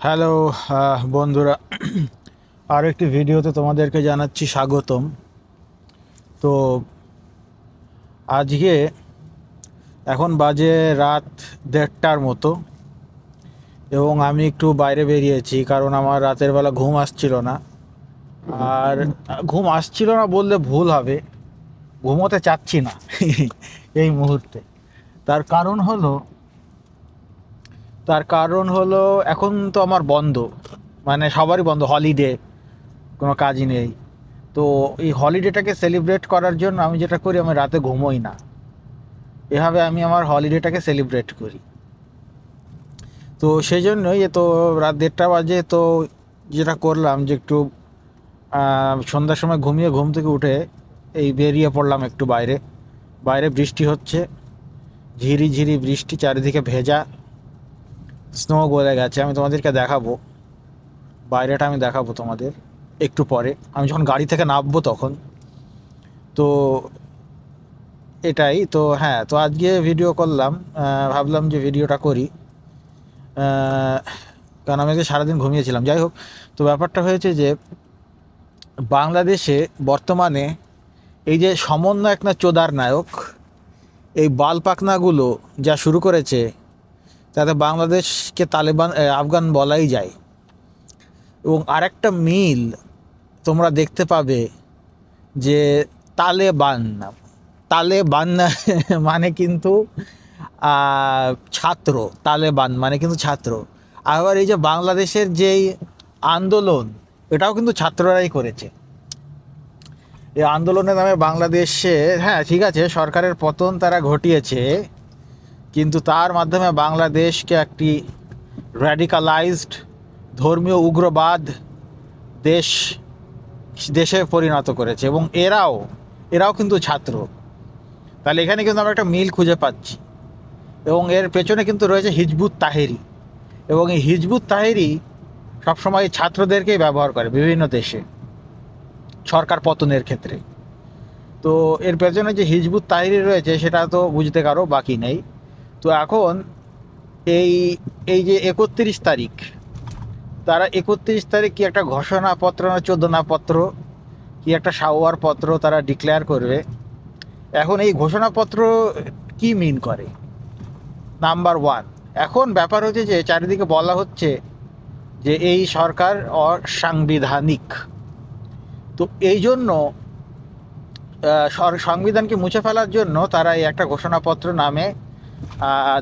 Hello বন্ধুরা, আর একটি ভিডিওতে তোমাদেরকে জানাচ্ছি স্বাগতম। তো আজকে এখন বাজে রাত 1:30টার মতো, এবং আমি একটু বাইরে বেরিয়েছি কারণ আমার রাতের বেলা ঘুম আসছিল না। আর ঘুম আসছিল না বললে ভুল হবে, ঘুমোতে চাচ্ছি না এই মুহূর্তে। তার কারণ হলো তার কারণ হলো এখন তো আমার বন্ধ, মানে সবারই বন্ধ, হলিডে, কোনো কাজই নেই। তো এই হলিডেটাকে সেলিব্রেট করার জন্য আমি যেটা করি, আমি রাতে ঘুমোই না। এভাবে আমি আমার হলিডেটাকে সেলিব্রেট করি। তো সেই জন্যই তো রাত 1:30 বাজে, তো যেটা করলাম যে একটু সন্ধ্যার সময় ঘুমিয়ে ঘুম থেকে উঠে এই বেরিয়ে পড়লাম একটু বাইরে। বাইরে বৃষ্টি হচ্ছে, ঝিরি ঝিরি বৃষ্টি, চারিদিকে ভেজা, স্নো গলে গেছে। আমি তোমাদেরকে দেখাবো, বাইরেটা আমি দেখাবো তোমাদের একটু পরে, আমি যখন গাড়ি থেকে নামবো তখন। তো এটাই তো, হ্যাঁ, তো আজকে ভিডিও করলাম, ভাবলাম যে ভিডিওটা করি, কারণ আমি আজকে সারাদিন ঘুমিয়েছিলাম। যাই হোক, তো ব্যাপারটা হয়েছে যে বাংলাদেশে বর্তমানে এই যে সমন্বয়ক না চোদার নায়ক, এই বাল পাকনাগুলো যা শুরু করেছে, তাতে বাংলাদেশকে তালেবান আফগান বলাই যায়। এবং আরেকটা মিল তোমরা দেখতে পাবে যে তালেবান, তালেবান মানে কিন্তু ছাত্র, তালেবান মানে কিন্তু ছাত্র। আবার এই যে বাংলাদেশের যেই আন্দোলন, এটাও কিন্তু ছাত্ররাই করেছে। এই আন্দোলনের নামে বাংলাদেশে, হ্যাঁ ঠিক আছে, সরকারের পতন তারা ঘটিয়েছে, কিন্তু তার মাধ্যমে বাংলাদেশকে একটি র্যাডিকালাইজড ধর্মীয় উগ্রবাদ দেশ দেশে পরিণত করেছে। এবং এরাও কিন্তু ছাত্র। তাহলে এখানে কিন্তু আমরা একটা মিল খুঁজে পাচ্ছি। এবং এর পেছনে কিন্তু রয়েছে হিজবুত তাহেরি, এবং এই হিজবুত তাহেরি সবসময় ছাত্রদেরকেই ব্যবহার করে বিভিন্ন দেশে সরকার পতনের ক্ষেত্রে। তো এর পেছনে যে হিজবুত তাহেরি রয়েছে সেটা তো বুঝতে কারো বাকি নেই। তো এখন এই এই যে 31 তারিখ, তারা 31 তারিখ কি একটা ঘোষণাপত্র না চোদনাপত্র, কি একটা সাওয়ার পত্র তারা ডিক্লেয়ার করবে। এখন এই ঘোষণাপত্র কি মিন করে? নাম্বার ওয়ান, এখন ব্যাপার হচ্ছে যে চারিদিকে বলা হচ্ছে যে এই সরকার অসাংবিধানিক। তো এই জন্য সংবিধানকে মুছে ফেলার জন্য তারা এই একটা ঘোষণাপত্র নামে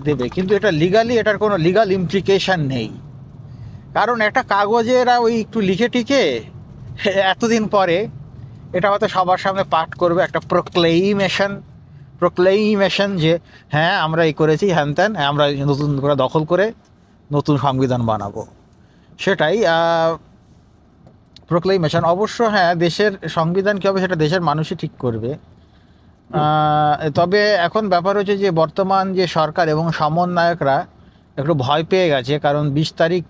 দেবে, কিন্তু এটা লিগালি, এটার কোনো লিগাল ইমপ্লিকেশন নেই। কারণ একটা কাগজে এরা ওই একটু লিখে টিকে এতদিন পরে এটা হয়তো সবার সামনে পাঠ করবে, একটা প্রোক্লেইমেশন যে হ্যাঁ আমরা এই করেছি, হ্যান ত্যান, আমরা নতুন করে দখল করে নতুন সংবিধান বানাবো। সেটাই প্রোক্লেমেশন। অবশ্য হ্যাঁ, দেশের সংবিধান কী হবে সেটা দেশের মানুষই ঠিক করবে। তবে এখন ব্যাপার হচ্ছে যে বর্তমান যে সরকার এবং সমন্বয়করা একটু ভয় পেয়ে গেছে, কারণ 20 তারিখ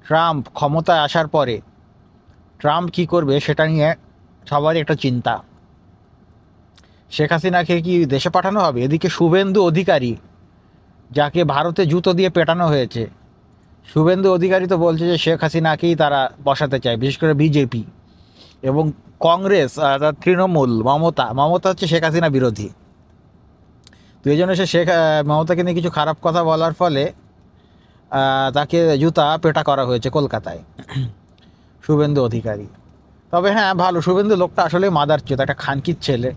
ট্রাম্প ক্ষমতায় আসার পরে ট্রাম্প কী করবে সেটা নিয়ে সবারই একটা চিন্তা। শেখ হাসিনাকে কি দেশে পাঠানো হবে? এদিকে শুভেন্দু অধিকারী, যাকে ভারতে জুতো দিয়ে পেটানো হয়েছে, শুভেন্দু অধিকারী তো বলছে যে শেখ হাসিনাকেই তারা বসাতে চায়, বিশেষ করে বিজেপি এবং কংগ্রেস আর তৃণমূল। মমতা হচ্ছে শেখ হাসিনা বিরোধী। তো এই জন্য সে মমতাকে নিয়ে কিছু খারাপ কথা বলার ফলে তাকে জুতা পেটা করা হয়েছে কলকাতায়, শুভেন্দু অধিকারী। তবে হ্যাঁ, ভালো, শুভেন্দু লোকটা আসলে মাদারচোদ, একটা খানকির ছেলে,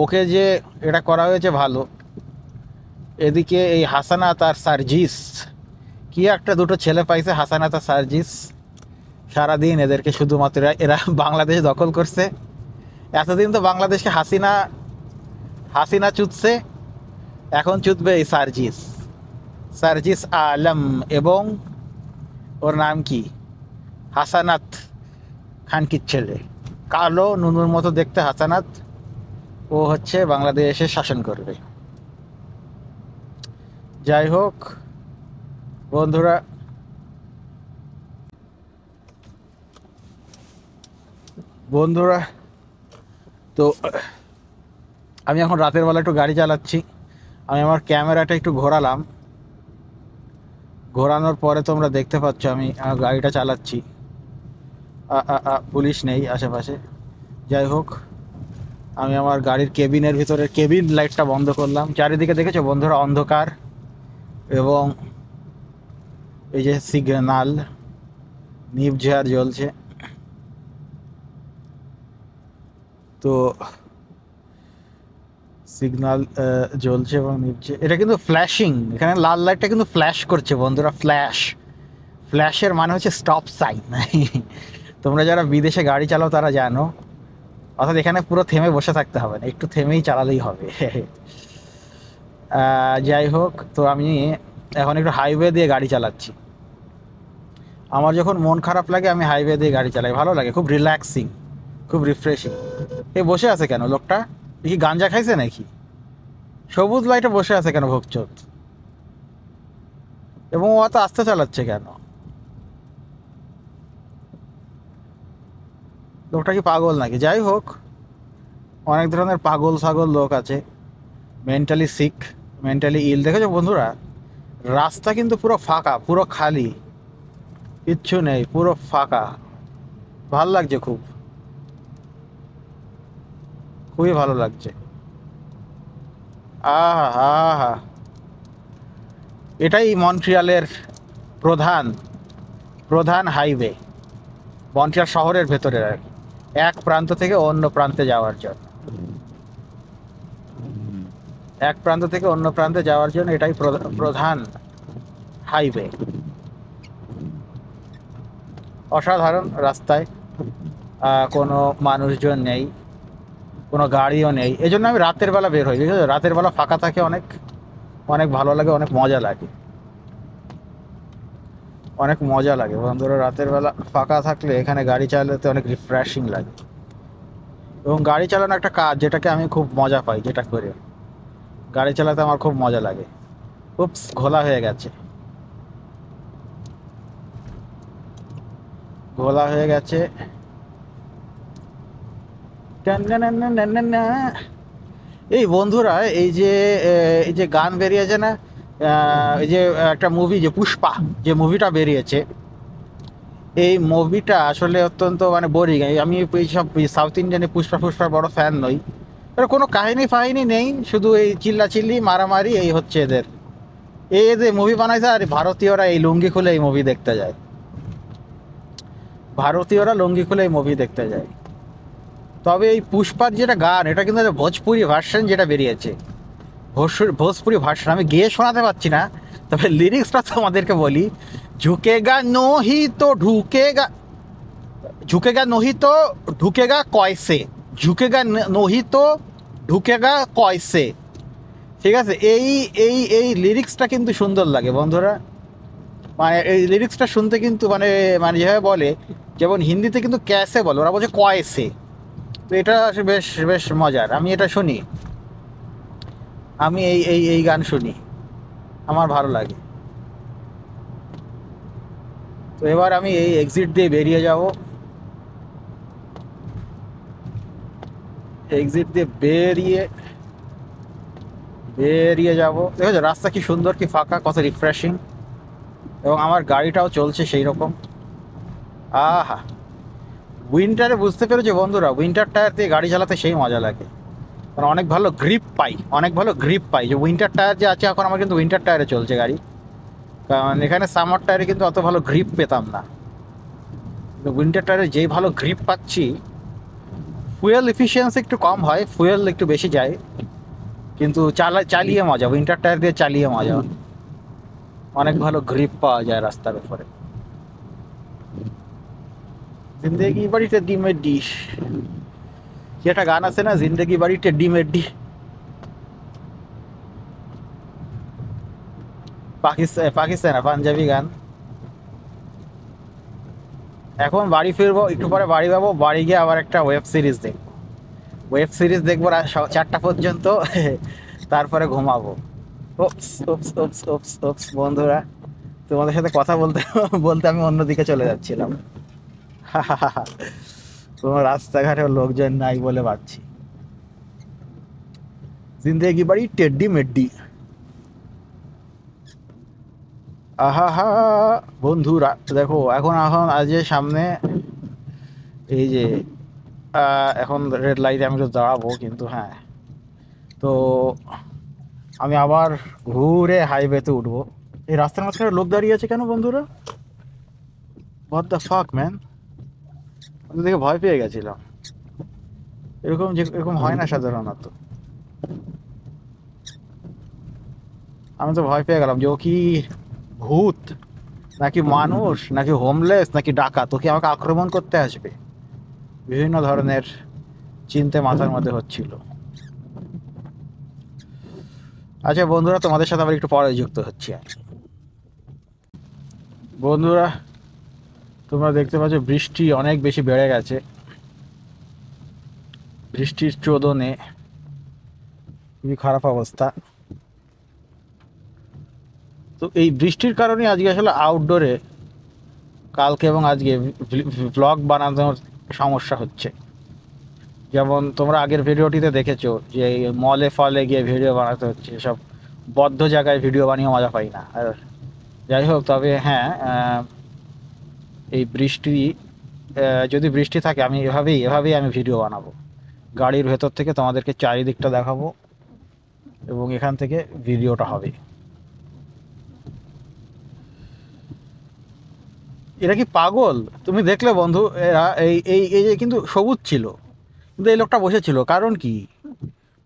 ওকে যে এটা করা হয়েছে ভালো। এদিকে এই হাসানাত আর সার্জিস, কি একটা দুটো ছেলে পাইছে, হাসানাত আর সার্জিস, সারাদিন এদেরকে শুধুমাত্র এরা বাংলাদেশ দখল করছে। এতদিন তো বাংলাদেশকে হাসিনা হাসিনা চুদছে, এখন চুদবে এই সার্জিস আলম, এবং ওর নাম কি, হাসানাত, খানকির ছেলে, কালো নুনুর মতো দেখতে হাসানাত, ও হচ্ছে বাংলাদেশে শাসন করবে। যাই হোক বন্ধুরা, তো আমি এখন রাতের বেলা একটু গাড়ি চালাচ্ছি, আমি আমার ক্যামেরাটা একটু ঘোরালাম, ঘোরানোর পরে তোমরা দেখতে পাচ্ছ আমি গাড়িটা চালাচ্ছি। পুলিশ নেই আশেপাশে। যাই হোক, আমি আমার গাড়ির কেবিনের ভিতরে কেবিন লাইটটা বন্ধ করলাম। চারিদিকে দেখেছো বন্ধুরা অন্ধকার, এবং এই যে সিগন্যাল নিভছে আর জ্বলছে। তো সিগন্যাল জ্বলছে এবং নিভছে, এটা কিন্তু ফ্ল্যাশিং, এখানে লাল লাইটটা কিন্তু ফ্ল্যাশ করছে বন্ধুরা। ফ্ল্যাশের মানে হচ্ছে স্টপ সাইন। তোমরা যারা বিদেশে গাড়ি চালাও তারা জানো, অর্থাৎ এখানে পুরো থেমে বসে থাকতে হবে না, একটু থেমেই চালালেই হবে। যাই হোক, তো আমি এখন একটু হাইওয়ে দিয়ে গাড়ি চালাচ্ছি। আমার যখন মন খারাপ লাগে আমি হাইওয়ে দিয়ে গাড়ি চালাই, ভালো লাগে, খুব রিল্যাক্সিং, খুব রিফ্রেশিং। এ বসে আছে কেন লোকটা? কি গাঞ্জা খাইছে নাকি? সবুজ লাইটে বসে আছে কেন ভোগচোদ? এবং ও অত আস্তে চালাচ্ছে কেন? লোকটা কি পাগল নাকি? যাই হোক, অনেক ধরনের পাগল ছাগল লোক আছে, মেন্টালি সিক, মেন্টালি ইল। দেখেছো বন্ধুরা, রাস্তা কিন্তু পুরো ফাঁকা, পুরো খালি, কিচ্ছু নেই, পুরো ফাঁকা। ভাল লাগছে, খুবই ভালো লাগছে। আহা আহা, এটাই মন্ট্রিয়ালের প্রধান প্রধান হাইওয়ে, মন্ট্রিয়াল শহরের ভেতরে আর কি, এক প্রান্ত থেকে অন্য প্রান্তে যাওয়ার জন্য। এক প্রান্ত থেকে অন্য প্রান্তে যাওয়ার জন্য এটাই প্রধান হাইওয়ে। অসাধারণ রাস্তায়, কোনো মানুষজন নেই, কোনো গাড়িও নেই। এই জন্য আমি রাতের বেলা বের হই, বুঝেছো? রাতের বেলা ফাঁকা থাকে, অনেক অনেক ভালো লাগে, অনেক মজা লাগে, অনেক মজা লাগে বন্ধুরা। রাতের বেলা ফাঁকা থাকলে এখানে গাড়ি চালাতে অনেক রিফ্রেশিং লাগে। এবং গাড়ি চালানো একটা কাজ যেটাকে আমি খুব মজা পাই, যেটা করে গাড়ি চালাতে আমার খুব মজা লাগে। উপস, ঘোলা হয়ে গেছে, ঘোলা হয়ে গেছে। এই বন্ধুরা, এই যে গান বেরিয়েছে না, এই যে একটা মুভি, যে পুষ্পা, যে মুভিটা বেরিয়েছে, এই মুভিটা আসলে অত্যন্ত মানে বোরিং। আমি এইসব সাউথ ইন্ডিয়ানে পুষ্পার বড় ফ্যান নই। এর কোনো কাহিনী ফাহিনী নেই, শুধু এই চিল্লাচিল্লি মারামারি, এই হচ্ছে এদের। এদের মুভি বানাইছে, আর ভারতীয়রা এই লুঙ্গি খুলে এই মুভি দেখতে যায়। ভারতীয়রা লুঙ্গি খুলে এই মুভি দেখতে যায়। তবে এই পুষ্পার যেটা গান, এটা কিন্তু ভোজপুরি ভার্সন যেটা বেরিয়েছে, ভোজপুরি ভার্সন, আমি গেয়ে শোনাতে পারছি না, তবে লিরিক্সটা তোমাদেরকে বলি। ঝুঁকেগা নোহি তো ঢুকেগা, ঝুঁকেগা নোহি তো ঢুকেগা কয়সে, ঝুঁকেগা নোহি তো ঢুকেগা কয়সে। ঠিক আছে, এই এই এই লিরিক্সটা কিন্তু সুন্দর লাগে বন্ধুরা। মানে এই লিরিক্সটা শুনতে কিন্তু মানে মানে যেভাবে বলে, যেমন হিন্দিতে কিন্তু ক্যাসে বলে, ওরা বলছে কয়সে। তো এটা বেশ বেশ মজার, আমি এটা শুনি, আমি এই গান শুনি, আমার ভালো লাগে। তো এবার আমি এই এক্সিট দিয়ে বেরিয়ে যাব, এক্সিট দিয়ে বেরিয়ে বেরিয়ে যাব। দেখো রাস্তা কি সুন্দর, কি ফাঁকা, কত রিফ্রেশিং, এবং আমার গাড়িটাও চলছে সেই রকম। আহা, উইন্টারে বুঝতে পেরেছো বন্ধুরা, উইন্টার টায়ার দিয়ে গাড়ি চালাতে সেই মজা লাগে, মানে অনেক ভালো গ্রিপ পাই, অনেক ভালো গ্রিপ পাই। যে উইন্টার টায়ার যে আছে এখন, আমার কিন্তু উইন্টার টায়ারে চলছে গাড়ি, কারণ এখানে সামার টায়ারে কিন্তু অত ভালো গ্রিপ পেতাম না। উইন্টার টায়ারে যেই ভালো গ্রিপ পাচ্ছি, ফুয়েল এফিসিয়েন্সি একটু কম হয়, ফুয়েল একটু বেশি যায়, কিন্তু চালিয়ে মজা, উইন্টার টায়ার দিয়ে চালিয়ে মজা, অনেক ভালো গ্রিপ পাওয়া যায় রাস্তার উপরে। জিন্দেগি বাড়িতে ডিমের ডিশ, কি একটা গান আছে না, জিন্দেগি বাড়িতে ডিমের ডিশ, পাকিস্তান পাঞ্জাবি গান। এখন বাড়ি ফিরবো, একটু পরে বাড়ি যাবো, বাড়ি গিয়ে আবার একটা ওয়েব সিরিজ দেখবো, ওয়েব সিরিজ দেখবো 4টা পর্যন্ত, তারপরে ঘুমাবো। ওপস ওপস ওপস ওপস ওপস বন্ধুরা, তোমাদের সাথে কথা বলতে বলতে আমি অন্যদিকে চলে যাচ্ছিলাম। কোনো রাস্তাঘাটেও লোকজন নাই বলে ভাবছি। জিন্দেগি বাড়ি টেড্ডি মেড্ডি। আহা হা বন্ধুরা দেখো, এখন এখন আজ সামনে এই যে এখন রেড লাইটে আমি তো দাঁড়াবো, কিন্তু হ্যাঁ, তো আমি আবার ঘুরে হাইওয়েতে উঠবো। এই রাস্তার মাঝখানে লোক দাঁড়িয়ে আছে কেন বন্ধুরা? What the fuck man! আমি দেখে ভয় পেয়ে গেছিলাম। এরকম হয় না সাধারণত। আমি তো ভয় পেয়ে গেলাম যে ও কি ভূত, নাকি মানুষ, নাকি হোমলেস, নাকি ডাকাত, ওকে আমাকে আক্রমণ করতে আসবে। বিভিন্ন ধরনের চিন্তা মাথার মধ্যে হচ্ছিল। আচ্ছা বন্ধুরা, তোমাদের সাথে আবার একটু পরে যুক্ত হচ্ছি আমি। বন্ধুরা, তোমরা দেখতে পাচ্ছ বৃষ্টি অনেক বেশি বেড়ে গেছে। বৃষ্টির চোদনে খুবই খারাপ অবস্থা। তো এই বৃষ্টির কারণে আজকে আসলে আউটডোরে কালকে এবং আজকে ব্লগ বানানোর সমস্যা হচ্ছে। যেমন তোমরা আগের ভিডিওটিতে দেখেছো যে মলে ফলে গিয়ে ভিডিও বানাতে হচ্ছে, সব বদ্ধ জায়গায় ভিডিও বানিয়ে মজা পাই না। আর যাই হোক, তবে হ্যাঁ, এই বৃষ্টি, যদি বৃষ্টি থাকে আমি এভাবেই আমি ভিডিও বানাবো। গাড়ির ভেতর থেকে তোমাদেরকে চারিদিকটা দেখাবো এবং এখান থেকে ভিডিওটা হবে। এরা কি পাগল? তুমি দেখলে বন্ধু, এরা এই এই এই যে কিন্তু সবুজ ছিল, কিন্তু এই লোকটা বসেছিল, কারণ কি?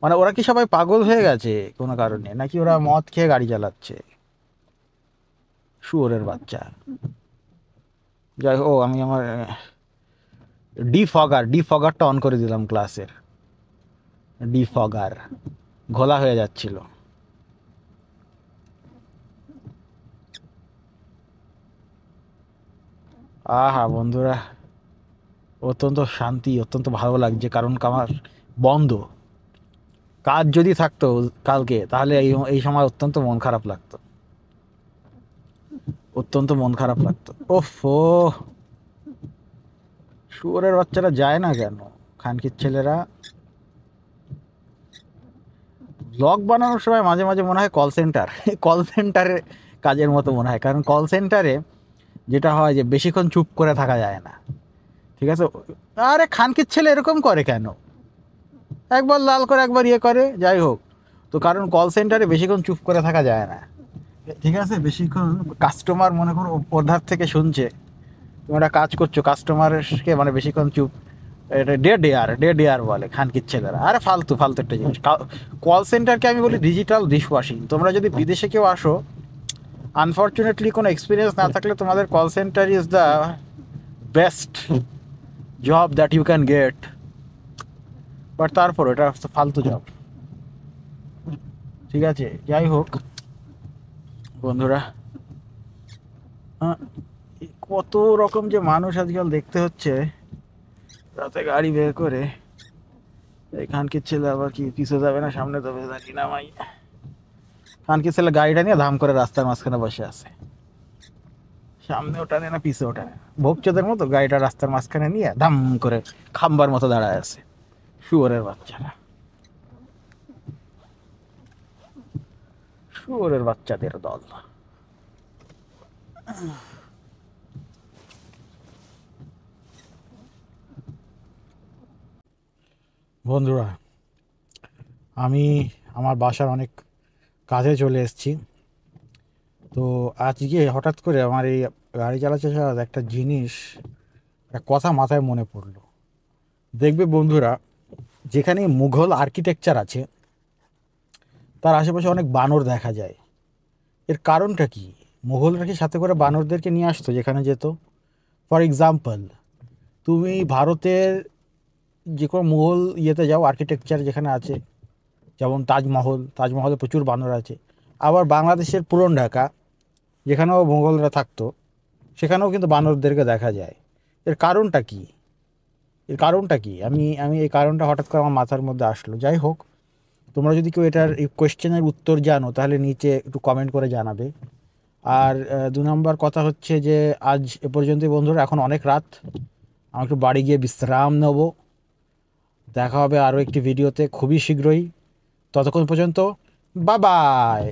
মানে ওরা কি সবাই পাগল হয়ে গেছে কোনো কারণে, নাকি ওরা মদ খেয়ে গাড়ি চালাচ্ছে? শুয়োরের বাচ্চা। যাই হোক, আমি আমার ডিফগারটা অন করে দিলাম ক্লাসের। ডিফগার ঘোলা হয়ে যাচ্ছিল। আহা বন্ধুরা, অত্যন্ত শান্তি, অত্যন্ত ভালো লাগছে, কারণ আমার বন্ধ। কাজ যদি থাকতো কালকে, তাহলে এই সময় অত্যন্ত মন খারাপ লাগতো, অত্যন্ত মন খারাপ লাগতো। ওফো, শুয়োরের বাচ্চারা যায় না কেন? খানকির ছেলেরা ব্লগ বানানোর সময় মাঝে মাঝে মনে হয় কল সেন্টারে কাজের মতো মনে হয়। কারণ কল সেন্টারে যেটা হয় যে বেশিক্ষণ চুপ করে থাকা যায় না, ঠিক আছে? আরে খানকির ছেলে এরকম করে কেন? একবার লাল করে, একবার ইয়ে করে, যাই হোক। তো কারণ কল সেন্টারে বেশিক্ষণ চুপ করে থাকা যায় না, ঠিক আছে? বেশিক্ষণ কাস্টমার মনে করো ওর ধার থেকে শুনছে, তোমরা কাজ করছো, কাস্টমারকে মানে বেশিক্ষণ চুপ, এটা ডেড এয়ার বলে খানকির ছেলেরা। আরে ফালতু ফালতু একটা জিনিস। কল সেন্টারকে আমি বলি ডিজিটাল ডিশওয়াশিং। তোমরা যদি বিদেশে কেউ আসো, আনফর্চুনেটলি কোনো এক্সপিরিয়েন্স না থাকলে, তোমাদের call centre is the best job that you can get. But তারপর এটা ফালতু জব, ঠিক আছে? যাই হোক বন্ধুরা, কত রকম যে মানুষ আজকাল দেখতে হচ্ছে রাতে গাড়ি বের করে। খানকির ছেলে আবার কি পিছু যাবে না সামনে যাবে জানি না ভাই। খানকির ছেলে গাড়িটা নিয়ে ধাম করে রাস্তার মাঝখানে বসে আছে, সামনে ওঠানে না পিছে ওঠানে, ভোগচোদের মতো গাড়িটা রাস্তার মাঝখানে নিয়ে ধাম করে খাম্বার মতো দাঁড়ায় আছে। শুয়োরের বাচ্চারা, শুয়োরের বাচ্চাদের দল। বন্ধুরা, আমি আমার বাসার অনেক কাজে চলে এসেছি। তো আজকে হঠাৎ করে আমার এই গাড়ি চালাতে চালাতে একটা জিনিস, একটা কথা মাথায় মনে পড়লো। দেখবে বন্ধুরা, যেখানে মুঘল আর্কিটেকচার আছে তার আশেপাশে অনেক বানর দেখা যায়। এর কারণটা কি? মুঘলরা কি সাথে করে বানরদেরকে নিয়ে আসতো যেখানে যেত? ফর এক্সাম্পল, তুমি ভারতের যে কোনো মুঘল ইয়েতে যাও, আর্কিটেকচার যেখানে আছে, যেমন তাজমহলে প্রচুর বানর আছে। আবার বাংলাদেশের পুরান ঢাকা, যেখানেও মুঘলরা থাকতো, সেখানেও কিন্তু বানরদেরকে দেখা যায়। এর কারণটা কি? এর কারণটা কি? আমি এই কারণটা হঠাৎ করে আমার মাথার মধ্যে আসলো। যাই হোক, তোমরা যদি কেউ এটার এই কোয়েশ্চেনের উত্তর জানো, তাহলে নিচে একটু কমেন্ট করে জানাবে। আর 2 নম্বর কথা হচ্ছে যে আজ এ পর্যন্তই বন্ধুরা, এখন অনেক রাত, আমি একটু বাড়ি গিয়ে বিশ্রাম নেব। দেখা হবে আরও একটি ভিডিওতে খুবই শীঘ্রই। ততক্ষণ পর্যন্ত বাই বাই।